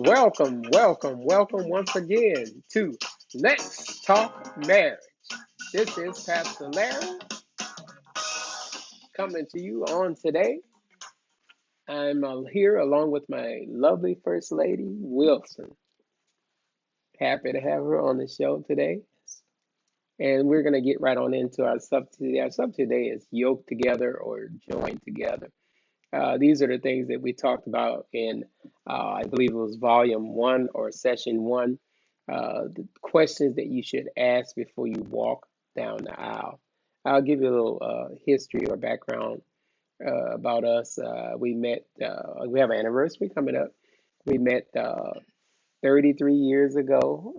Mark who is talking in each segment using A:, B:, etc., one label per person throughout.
A: welcome once again to Let's Talk Marriage. This is Pastor Larry coming to you on today. I'm here along with my lovely First Lady, Wilson. Happy to have her on the show today. And we're going to get right on into our subject. Our subject today is yoked together or joined together. These are the things that we talked about in, I believe it was volume one or session one. The questions that you should ask before you walk down the aisle. I'll give you a little history or background about us. We met, we have an anniversary coming up. We met 33 years ago,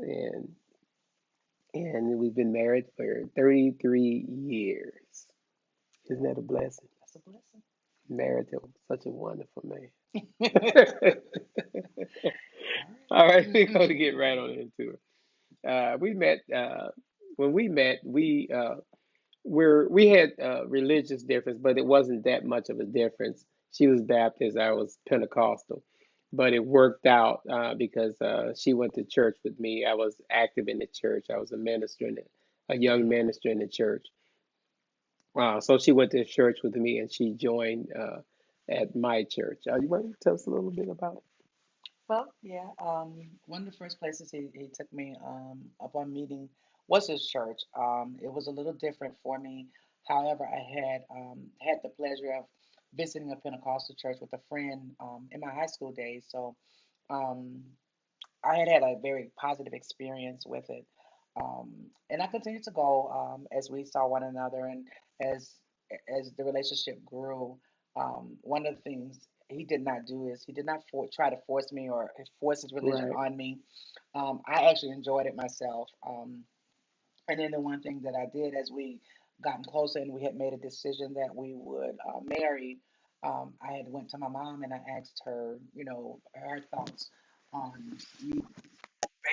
A: and we've been married for 33 years. Isn't that a blessing?
B: That's a blessing.
A: Married to such a wonderful man.
B: All
A: All right, we're
B: right.
A: going to get right on into it. We met when we met. We had religious difference, but it wasn't that much of a difference. She was Baptist, I was Pentecostal, but it worked out because she went to church with me. I was active in the church. I was a minister in it, a young minister in the church. So she went to church with me, and she joined at my church. You want to tell us a little bit about it?
B: Well, yeah. One of the first places he took me upon meeting was his church. It was a little different for me. However, I had the pleasure of visiting a Pentecostal church with a friend in my high school days. So um, I had a very positive experience with it. And I continued to go as we saw one another and as as the relationship grew. One of the things he did not do is he did not try to force me or force his religion
A: Right,
B: on me. I actually enjoyed it myself. And then the one thing that I did as we gotten closer and we had made a decision that we would marry, I had went to my mom and I asked her, her thoughts on me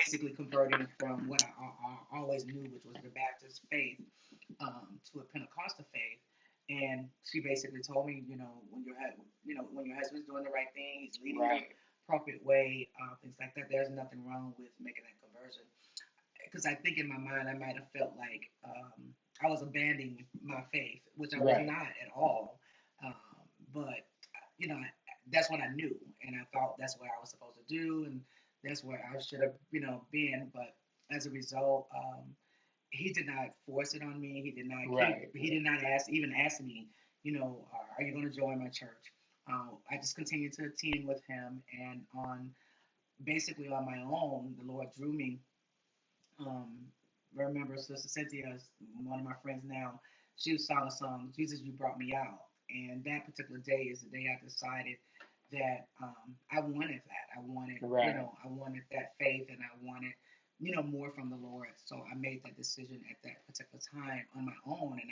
B: basically converting from what I always knew, which was the Baptist faith, to a Pentecostal faith. And she basically told me, when your husband's doing the right thing, he's leading the
A: right,
B: appropriate way, things like that. There's nothing wrong with making that conversion. Because I think in my mind I might have felt like I was abandoning my faith, which I was
A: right,
B: not at all. Um, but you know, that's what I knew, and I thought that's what I was supposed to do, and that's where I should have, been. But as a result, he did not force it on me. He did not.
A: right,
B: He did not ask me, are you going to join my church? I just continued to attend with him, and on basically on my own, the Lord drew me. um, I remember Sister Cynthia, one of my friends now, she was sung a song, Jesus, You Brought Me Out. And that particular day is the day I decided that I wanted that.
A: right,
B: I wanted that faith and I wanted, more from the Lord. So I made that decision at that particular time on my own. And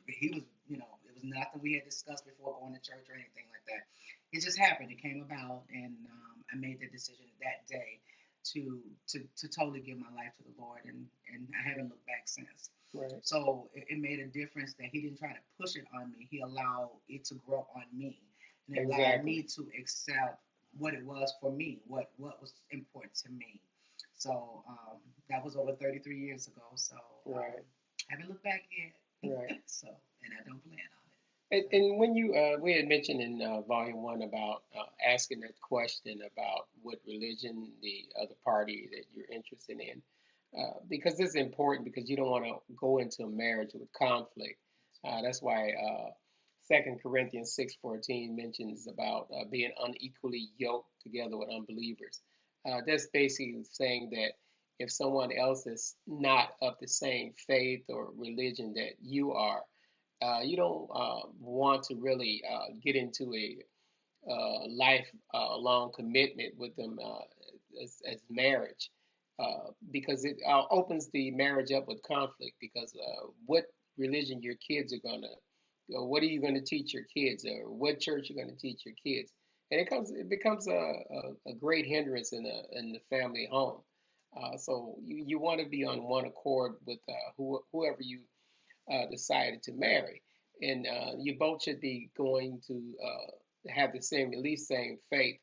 B: he was, it was nothing we had discussed before going to church or anything like that. It just happened. It came about. And I made the decision that day to totally give my life to the Lord, and I haven't looked back since.
A: right.
B: So it made a difference that He didn't try to push it on me. He allowed it to grow on me, and it allowed
A: Exactly.
B: me to accept what it was for me, what was important to me. So that was over 33 years ago. So
A: Right,
B: I haven't looked back yet.
A: right.
B: So and I don't plan on it. So
A: And when you, we had mentioned in volume one about asking that question about what religion the other party that you're interested in, because it's important because you don't want to go into a marriage with conflict. That's why 2 Corinthians 6:14 mentions about being unequally yoked together with unbelievers. That's basically saying that if someone else is not of the same faith or religion that you are, you don't want to really get into a life long commitment with them as marriage because it opens the marriage up with conflict because what religion your kids are going to, what are you going to teach your kids or what church you're going to teach your kids, and it becomes a great hindrance in the family home. So you want to be on one accord with whoever you decided to marry, and you both should be going to have the same, at least same faith.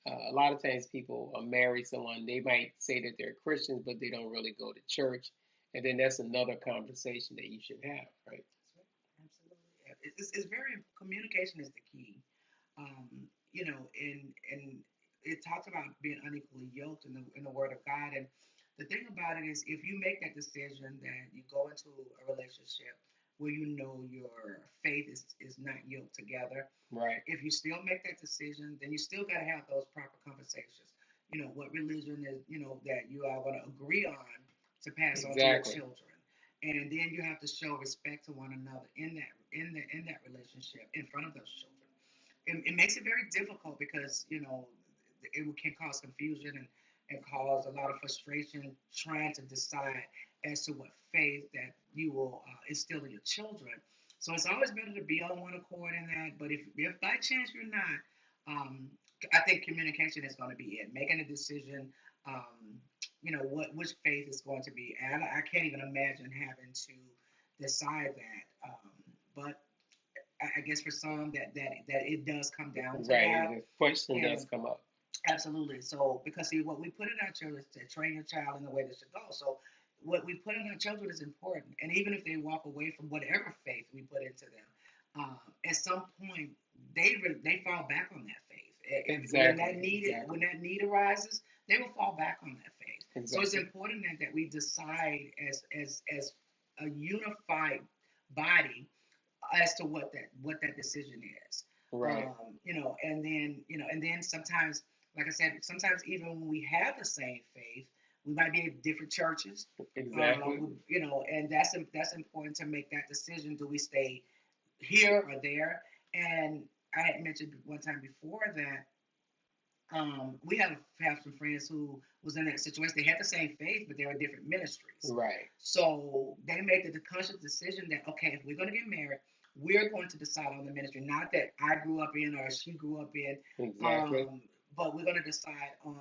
A: A lot of times people marry someone, they might say that they're Christians, but they don't really go to church. And then that's another conversation that you should have, right?
B: Absolutely. It's very, communication is the key. And it talks about being unequally yoked in the Word of God. And the thing about it is, if you make that decision that you go into a relationship where you know your faith is not yoked together,
A: Right.
B: if you still make that decision, then you still got to have those proper conversations. What religion is, that you are going to agree on to pass on to your
A: Exactly.
B: children. And then you have to show respect to one another in that relationship in front of those children. It makes it very difficult because it can cause confusion and cause a lot of frustration trying to decide as to what faith that you will instill in your children. So it's always better to be on one accord in that. But if by chance you're not, um, I think communication is going to be it. Making a decision, which faith is going to be. And I can't even imagine having to decide that. But I guess for some that it does come down to
A: Right.
B: that.
A: The question does
B: And
A: come up.
B: absolutely. So because see, what we put in our children is to train your child in the way they should go. So what we put in our children is important. And even if they walk away from whatever faith we put into them, at some point they fall back on that faith. When
A: Exactly.
B: that need
A: Exactly.
B: when that need arises, they will fall back on that faith. So it's
A: Exactly.
B: important that we decide as a unified body as to what that decision is.
A: Right.
B: And then sometimes, like I said, sometimes even when we have the same faith, we might be in different churches.
A: Exactly.
B: And that's important to make that decision. Do we stay here or there? And I had mentioned one time before that we have some friends who was in that situation. They had the same faith, but they were different ministries.
A: Right.
B: So they made the conscious decision that okay, if we're going to get married, we're going to decide on the ministry. Not that I grew up in or she grew up in,
A: Exactly.
B: um, but we're going to decide on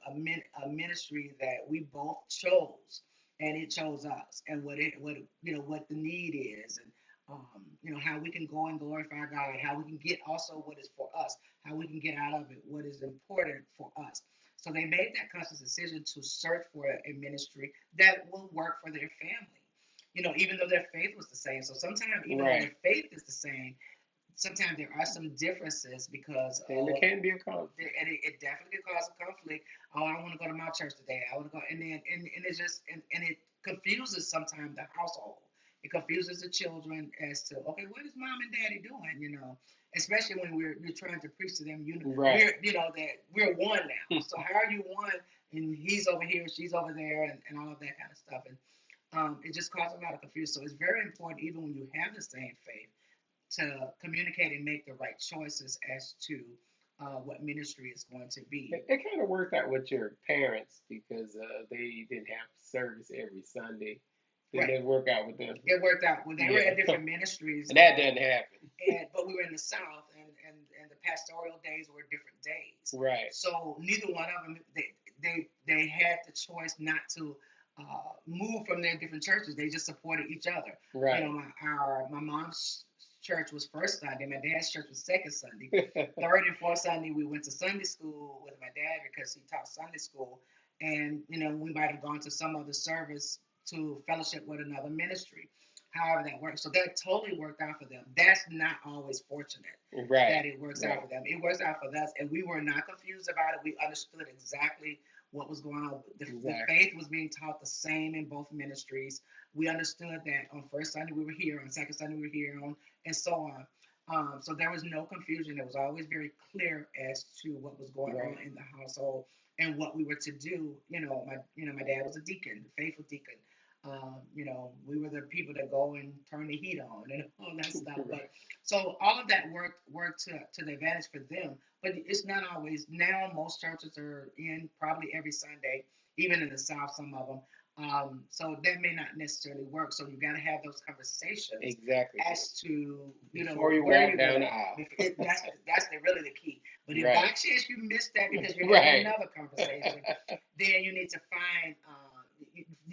B: a ministry that we both chose, and it chose us, and what the need is, and how we can go and glorify God, how we can get also what is for us, how we can get out of it what is important for us. So they made that conscious decision to search for a ministry that will work for their family. Even though their faith was the same. So sometimes, even though
A: Right.
B: their faith is the same, sometimes there are some differences because
A: And there
B: of
A: can be a conflict.
B: and it definitely causes conflict. Oh, I want to go to my church today. I want to go, and it just and it confuses sometimes the household. It confuses the children as to okay, what is mom and daddy doing? Especially when you're trying to preach to them.
A: Right.
B: That we're one now. So how are you one? And he's over here, she's over there, and all of that kind of stuff. And it just causes a lot of confusion. So it's very important, even when you have the same faith, to communicate and make the right choices as to what ministry is going to be.
A: It kind of worked out with your parents because they didn't have service every Sunday. Didn't
B: Right.
A: it work out with them?
B: It worked out when they were
A: Yeah.
B: at different ministries,
A: And that doesn't happen.
B: but we were in the South, and the pastoral days were different days.
A: Right.
B: So neither one of them they had the choice not to move from their different churches. They just supported each other.
A: Right.
B: My mom's church was first Sunday. My dad's church was second Sunday. Third and fourth Sunday, we went to Sunday school with my dad because he taught Sunday school, and we might have gone to some other service to fellowship with another ministry. However that works. So that totally worked out for them. That's not always fortunate
A: Right.
B: that it works out
A: Right.
B: for them. It works out for us, and we were not confused about it. We understood exactly what was going on. The
A: Exactly.
B: faith was being taught the same in both ministries. We understood that on first Sunday we were here, on second Sunday we were here, and so on. So there was no confusion. It was always very clear as to what was going on
A: Right.
B: in the household and what we were to do. My dad was a deacon, a faithful deacon. We were the people that go and turn the heat on and all that stuff.
A: Right.
B: But so all of that worked to the advantage for them. But it's not always. Now most churches are in probably every Sunday, even in the South, some of them. So that may not necessarily work. So you got to have those conversations
A: Exactly.
B: as to
A: Before you
B: where
A: walk
B: you're
A: down
B: going.
A: the aisle.
B: Really the key. But if by
A: Right.
B: chance you missed that because you're having
A: Right.
B: another conversation, then you need to find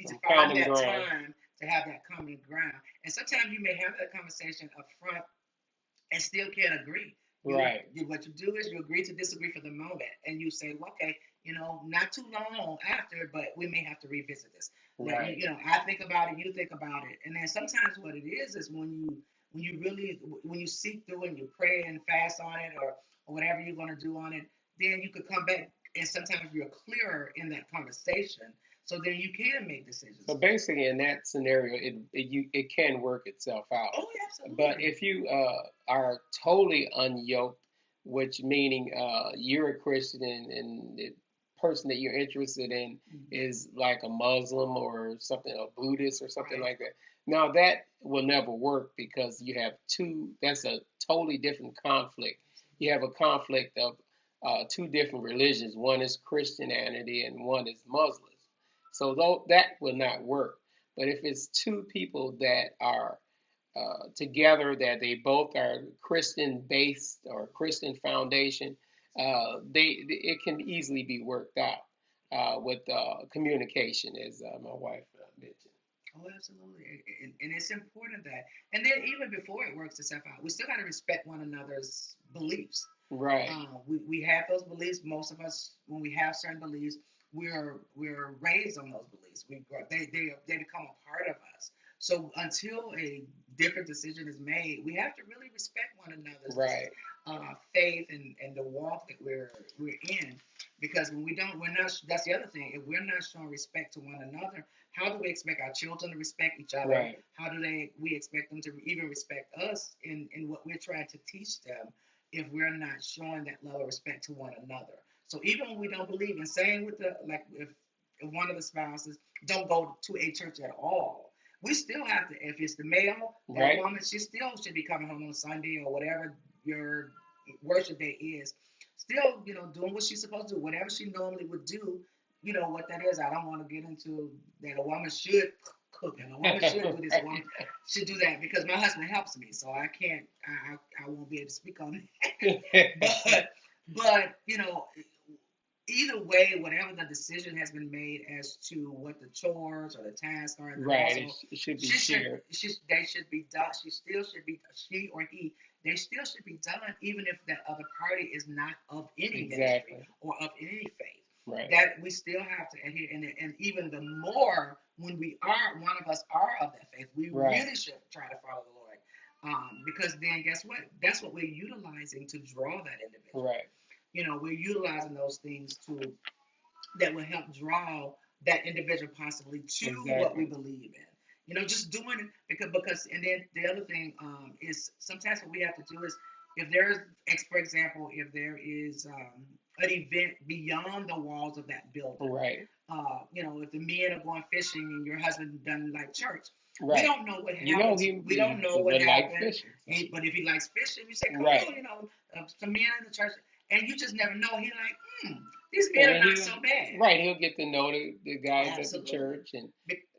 A: Some common
B: that
A: ground.
B: time to have that common ground. And sometimes you may have that conversation up front and still can't agree.
A: Right.
B: What you do is you agree to disagree for the moment, and you say, well, okay, not too long after, but we may have to revisit this. That
A: Right.
B: I think about it, you think about it, and then sometimes what it is when you really when you seek through and you pray and fast on it, or whatever you're going to do on it, then you could come back, and sometimes you're clearer in that conversation, so then you can make
A: So
B: decisions.
A: basically, in that scenario, it can work itself out.
B: Oh,
A: But
B: absolutely.
A: if you are totally unyoked, which meaning you're a Christian and the person that you're interested in
B: Mhm.
A: is like a Muslim or something, a Buddhist or something
B: Right.
A: like that. Now that will never work because you have two. That's a totally different conflict. You have a conflict of two different religions. One is Christianity and one is Muslim. So though that will not work. But if it's two people that are together, that they both are Christian based or Christian foundation, it can easily be worked out with communication, as my wife mentioned.
B: Oh, absolutely. And it's important that, and then even before it works itself out, we still got to respect one another's beliefs.
A: Right,
B: We have those beliefs. Most of us, when we have certain beliefs, we're raised on those beliefs. They become a part of us. So until a different decision is made, we have to really respect one another's
A: right,
B: faith and the walk that we're in. Because when we don't, we're not. That's the other thing. If we're not showing respect to one another, how do we expect our children to respect each other?
A: right,
B: How do we expect them to even respect us in what we're trying to teach them if we're not showing that level of respect to one another? So even when we don't believe in saying with the like if one of the spouses don't go to a church at all, we still have to. If it's the male, that
A: right.
B: woman, she still should be coming home on Sunday or whatever your worship day is. Still, doing what she's supposed to do, whatever she normally would do. You know what that is. I don't want to get into that. A woman should cook and a woman should do this. A woman should do that because my husband helps me, so I can't. I won't be able to speak on that. But either way, whatever the decision has been made as to what the chores or the tasks are in the
A: Right,
B: household,
A: it should be
B: she should,
A: shared.
B: they should be done. She still should be, she or he, they still should be done, even if that other party is not of any ministry
A: Exactly.
B: or of any faith.
A: Right,
B: That we still have to adhere, and even the more when we are, one of us are of that faith, we
A: right,
B: really should try to follow the Lord. Because then guess what? That's what we're utilizing to draw that individual.
A: right.
B: We're utilizing those things to that will help draw that individual possibly to what we
A: Exactly.
B: believe in. Just doing it because and then the other thing is sometimes what we have to do is if there's, for example, if there is an event beyond the walls of that building,
A: Right,
B: if the men are going fishing and your husband doesn't like church, we
A: right.
B: don't know what
A: You know
B: happened. We don't
A: he
B: know what
A: would like
B: happened.
A: fishing. So.
B: But if he likes fishing, you say, come
A: Right.
B: on, some men in the church, and you just never know. He like, these men are
A: And
B: not
A: he'll
B: so bad.
A: right, he'll get to know the guys at the
B: Absolutely.
A: church and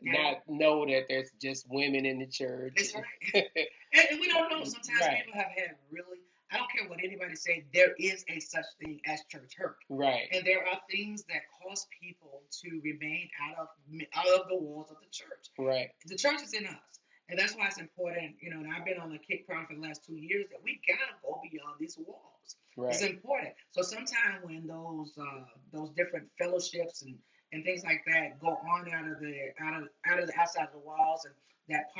B: Yeah,
A: not know that there's just women in the church.
B: that's right. And we don't know. Sometimes
A: Right,
B: people have had really, I don't care what anybody say, there is a such thing as church hurt.
A: right,
B: And there are things that cause people to remain out of the walls of the church.
A: right,
B: The church is in us. And that's why it's important, and I've been on the kick crowd for the last 2 years, that we gotta go beyond these walls. It's
A: right,
B: important. So sometimes when those different fellowships and things like that go on out of the outside of the walls, and that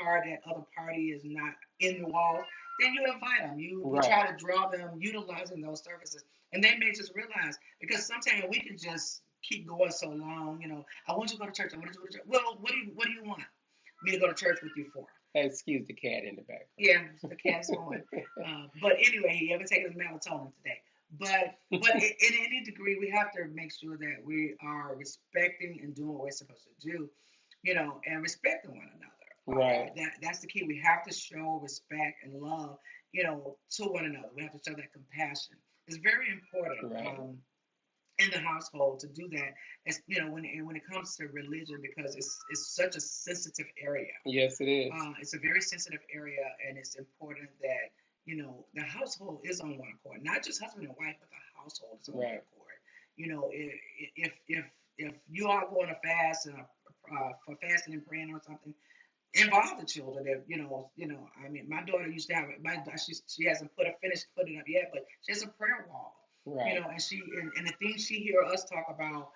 B: other party is not in the walls, then you invite them. You
A: right.
B: try to draw them utilizing those services, and they may just realize because sometimes we can just keep going so long. I want you to go to church. I want you to go to church. Well, what do you want me to go to church with you for?
A: Excuse the cat in the
B: Yeah, the cat's going. But anyway, he haven't taken his melatonin today. But in any degree, we have to make sure that we are respecting and doing what we're supposed to do, and respecting one another.
A: Right,
B: That's the key. We have to show respect and love, to one another. We have to show that compassion. It's very important.
A: right.
B: In the household to do that. When it comes to religion, because it's such a sensitive area.
A: Yes, it is.
B: It's a very sensitive area, and it's important that the household is on one accord, not just husband and wife, but the household is on one
A: Right,
B: accord. If you are going to fast and for fasting and praying or something, involve the children. If, I mean, my daughter used to have she hasn't finished putting it up yet, but she has a prayer wall.
A: Right.
B: And the things she hear us talk about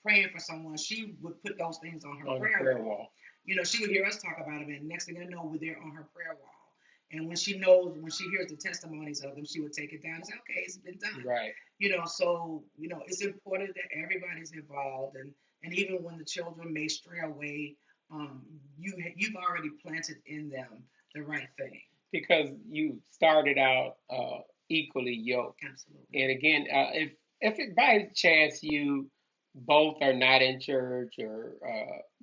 B: praying for someone, she would put those things on her
A: On the
B: prayer
A: prayer
B: wall.
A: wall.
B: She would hear us talk about them, and next thing I know, we're there on her prayer wall. And when she hears the testimonies of them, she would take it down and say, "Okay, it's been done."
A: Right.
B: So it's important that everybody's involved, and even when the children may stray away, you've already planted in them the right thing.
A: Because you started out equally yoked.
B: Absolutely.
A: And again, if it, by chance you both are not in church, or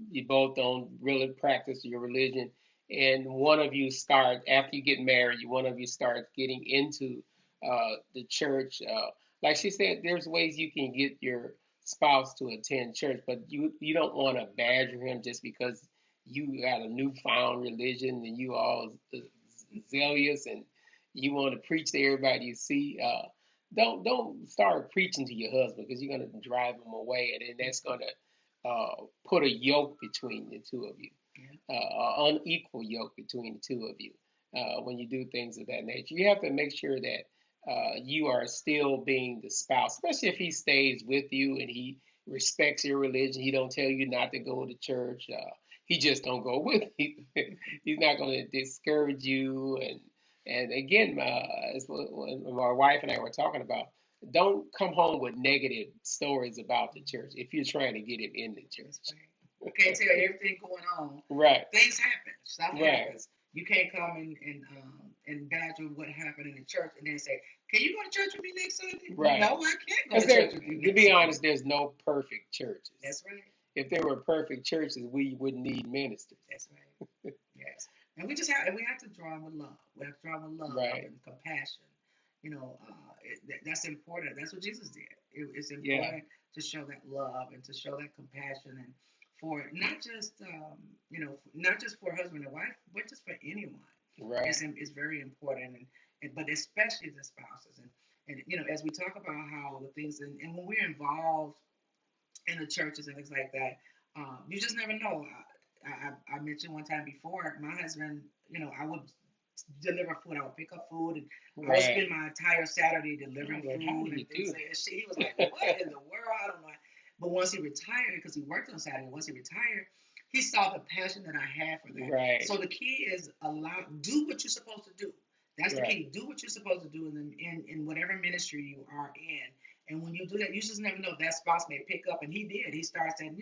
A: you both don't really practice your religion, and one of you start after you get married, one of you starts getting into the church. Like she said, there's ways you can get your spouse to attend church, but you don't want to badger him just because you got a newfound religion and you all zealous and you want to preach to everybody you see. Don't start preaching to your husband, because you're gonna drive him away, and then that's gonna put a yoke between the two of you, an unequal yoke between the two of you. When you do things of that nature, you have to make sure that you are still being the spouse, especially if he stays with you and he respects your religion. He don't tell you not to go to church. He just don't go with you. He's not going to discourage you. And again, as when my wife and I were talking about, don't come home with negative stories about the church if you're trying to get him in the church.
B: That's right. You can't tell everything going on.
A: Right.
B: Things happen. Stuff
A: Right.
B: happens. You can't come and badger what happened in the church and then say, "Can you go to church with me next Sunday?"
A: Right.
B: No, I can't go
A: Because
B: to church with you
A: to
B: next
A: be
B: Sunday.
A: honest, there's no perfect churches.
B: That's right.
A: If there were perfect churches, we wouldn't need ministers.
B: That's right. Yes. And we have to draw with love. We have to draw with love
A: Right.
B: and compassion. That's important. That's what Jesus did. It's
A: Yeah.
B: important to show that love and to show that compassion, and for not just for husband and wife, but just for anyone.
A: Right.
B: It's very important, but especially the spouses, and as we talk about how the things, and when we're involved in the churches and things like that, you just never know. I mentioned one time before, my husband, I would deliver food. I would pick up food, and I would spend my entire Saturday delivering
A: Like,
B: food and things like that. He was like, "What in the world?" I don't know. But once he retired, because he worked on Saturday, once he retired, he saw the passion that I had for that.
A: Right.
B: So the key is do what you're supposed to do. That's the
A: Right.
B: key. Do what you're supposed to do in whatever ministry you are in. And when you do that, you just never know, that spouse may pick up, and he did. He started saying,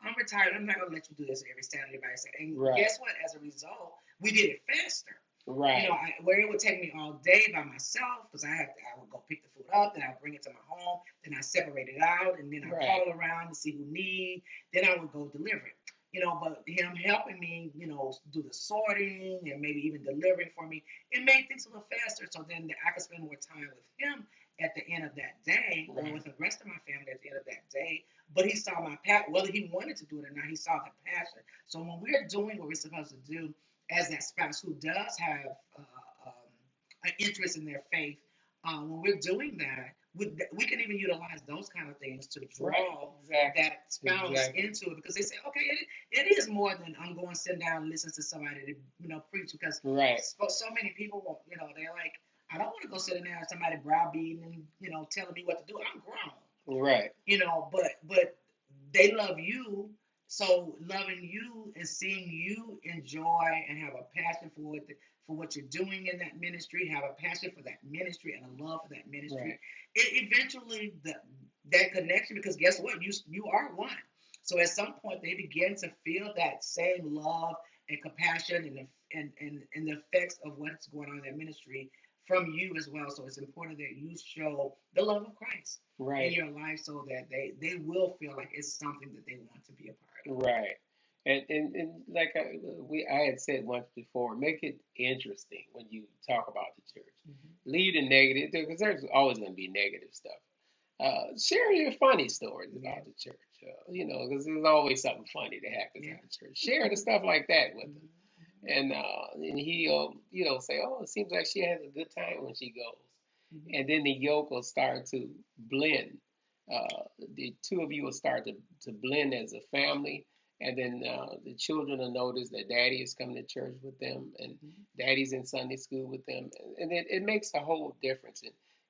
B: I'm retired. I'm not gonna let you do this every Saturday by yourself. And
A: Right.
B: guess what? As a result, we did it faster.
A: Right.
B: Where it would take me all day by myself, because I would go pick the food up, then I'd bring it to my home, then I separate it out, and then I
A: Right.
B: call around to see who need, then I would go deliver it. But him helping me, do the sorting and maybe even delivering for me, it made things a little faster. So then I could spend more time with him at the end of that day, or with the rest of my family at the end of that day. But he saw my passion, whether he wanted to do it or not. He saw the passion. So when we're doing what we're supposed to do, as that spouse who does have um, an interest in their faith, when we're doing that, we can even utilize those kind of things to draw
A: Exactly.
B: that spouse
A: Exactly.
B: into it, because they say, okay, it is more than I'm going to sit down and listen to somebody to preach, because
A: Right.
B: so many people won't, they're like, I don't want to go sit down and somebody browbeating and telling me what to do. I'm grown.
A: Right.
B: But they love you, so loving you and seeing you enjoy and have a passion for what you're doing in that ministry, have a passion for that ministry and a love for that ministry. Right. It eventually that connection, because guess what, you are one. So at some point they begin to feel that same love and compassion and the effects of what's going on in that ministry from you as well. So it's important that you show the love of Christ in your life, so that they will feel like it's something that they want to be a part of.
A: Right. And like I had said once before, make it interesting when you talk about the church. Mm-hmm. Leave the negative, because there's always going to be negative stuff. Share your funny stories about the church. Because there's always something funny that happens at the church. Share the stuff like that with them, and he'll say, "Oh, it seems like she has a good time when she goes," and then the yoke will start to blend. The two of you will start to blend as a family, and then the children will notice that daddy is coming to church with them, and
B: Mhm.
A: daddy's in Sunday school with them, and it makes a whole difference.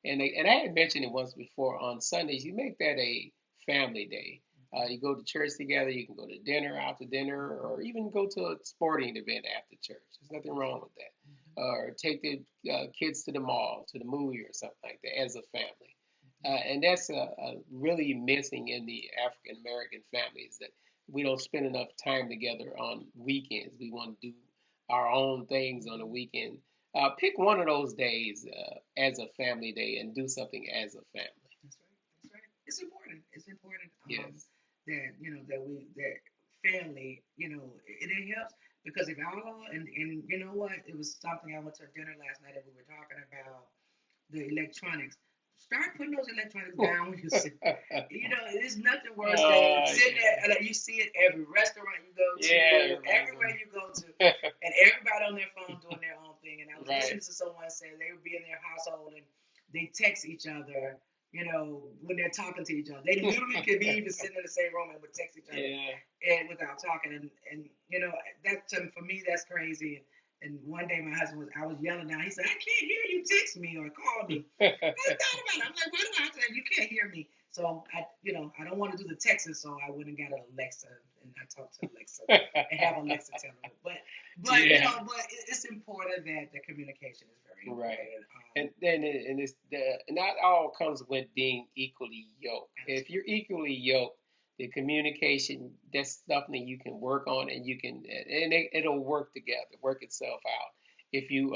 A: And I had mentioned it once before. On Sundays, you make that a family day. You go to church together. You can go to dinner after dinner, or even go to a sporting event after church. There's nothing wrong with that. Or take the kids to the mall, to the movie, or something like that as a family. And that's really missing in the African American families, that we don't spend enough time together on weekends. We want to do our own things on the weekend. Pick one of those days as a family day and do something as a family.
B: That's right. That's right. It's important. It's important
A: Yes.
B: that that family it helps because if all and you know what, it was something I went to dinner last night and we were talking about the electronics. Start putting those electronics down when you sit. There's nothing worse than sitting
A: Yeah.
B: there. Like, you see it every restaurant you go to,
A: Yeah.
B: everywhere you go to, and everybody on their phone doing their own thing. And I was listening
A: Right.
B: to someone say they would be in their household and they text each other. When they're talking to each other, they literally could be even sitting in the same room and would text each other
A: Yeah.
B: and without talking. And that for me that's crazy. And one day my husband I was yelling out. He said, "I can't hear you text me or call me." I thought about it. I'm like, why do I have to? You can't hear me. So I don't want to do the texting, so I went and got an Alexa and I talked to Alexa and have Alexa tell me. But
A: Yeah.
B: it's important that the communication is very
A: Right.
B: important.
A: And then and it's not all comes with being equally yoked. If you're
B: Absolutely.
A: equally yoked, the communication, that's something you can work on, and you can and it'll work together, work itself out. If you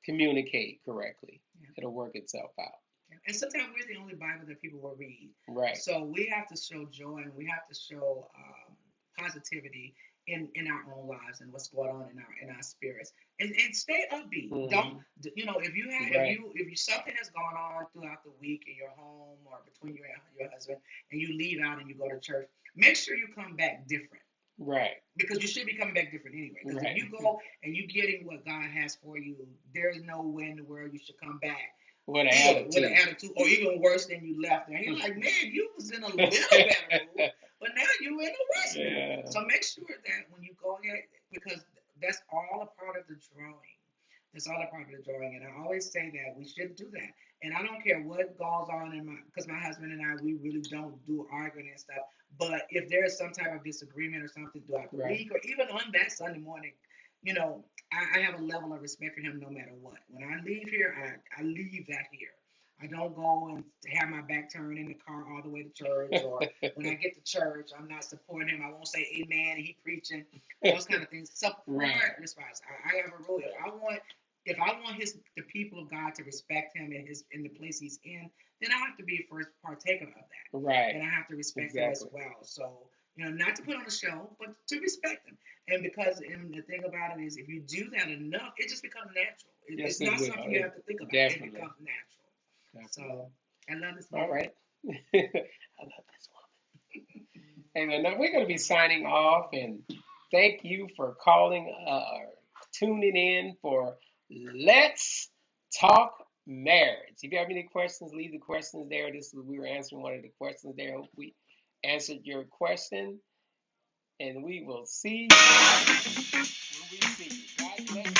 A: communicate correctly,
B: Yeah.
A: it'll work itself out.
B: Yeah. And sometimes we're the only Bible that people will read.
A: Right.
B: So we have to show joy and we have to show positivity in our own lives and what's going on in our spirits. And stay upbeat. Don't
A: Hmm.
B: if you have
A: Right.
B: if you something has gone on throughout the week in your home or between you and your husband and you leave out and you go to church, make sure you come back different
A: Right.
B: because you should be coming back different anyway. Because if
A: Right.
B: you go and you getting what God has for you, there is no way in the world you should come back
A: What an
B: ill with an
A: attitude.
B: attitude, or even worse than you left there. He's like, man, you was in a little better mood, but now you in a worse mood.
A: Yeah.
B: So make sure that when you go there, because that's all a part of the drawing. That's all a part of the drawing, and I always say that we should do that. And I don't care what goes on in because my husband and I, we really don't do arguing and stuff. But if there is some type of disagreement or something throughout the
A: Right.
B: week, or even on that Sunday morning, you know, I have a level of respect for him no matter what. When I leave here, I leave that here. I don't go and have my back turned in the car all the way to church, or when I get to church, I'm not supporting him. I won't say amen, he preaching, those kind of things.
A: Right.
B: Support response. I have a rule. If I want the people of God to respect him in the place he's in, then I have to be a first partaker of that.
A: Right.
B: And I have to respect him as
A: Exactly.
B: well. So, not to put on a show, but to respect him. And the thing about it is, if you do that enough, it just becomes natural.
A: Yes,
B: It's
A: it
B: not
A: will.
B: something you have to think about. It
A: Definitely.
B: becomes natural.
A: Definitely.
B: So, I love this
A: All
B: man.
A: right. I love this one. Hey, man, now we're going to be signing off, and thank you for calling, tuning in for Let's Talk Marriage. If you have any questions, leave the questions there. We were answering one of the questions there. Hope we answered your question, and we will see you when we see you. God bless